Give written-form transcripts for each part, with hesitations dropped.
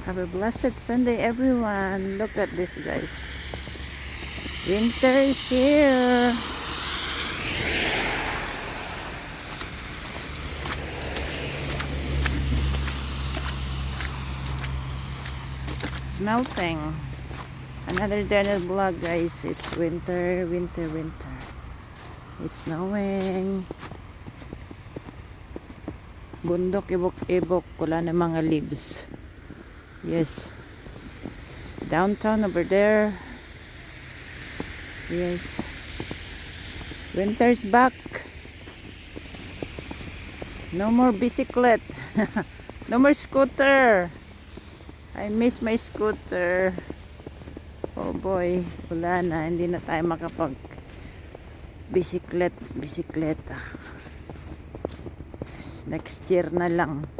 Have a blessed Sunday, everyone. Look at this, guys. Winter is here. It's melting. Another Daniel vlog, guys. It's winter, winter, winter. It's snowing. Bundok, ibok-ibok. Wala na mga leaves. Yes. Downtown over there. Yes. Winter's back. No more bicycle. No more scooter. I miss my scooter. Oh boy. Wala na. Hindi na tayo makapag bisikleta. Next year na lang.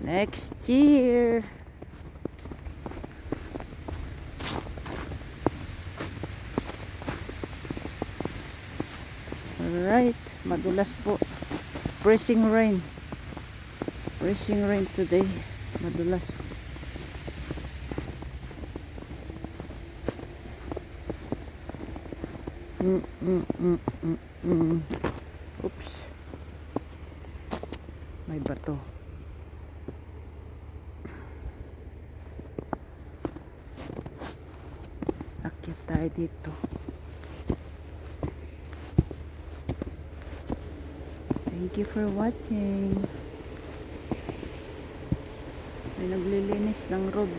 Next year. Alright, madulas po. Pressing rain today. Madulas. Oops. May bato. Akyat tayo dito. Thank you for watching. May naglilinis ng road.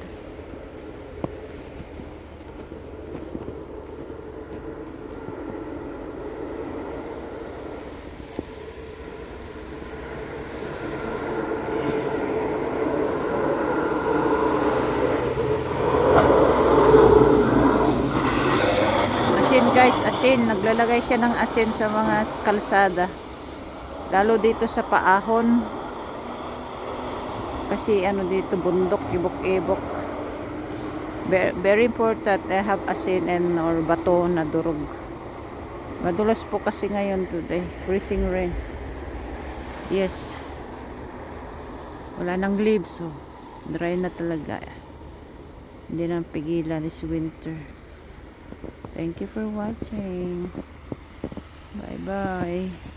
Asin, guys, asin. Naglalagay siya ng asin sa mga kalsada. Lalo dito sa Paahon. Kasi ano dito, bundok, ibok-ibok. Very important to have asin and or bato na durog. Madulas po kasi ngayon today. Freezing rain. Yes. Wala nang leaves. So dry na talaga. Hindi na pigilan this winter. Thank you for watching. Bye-bye.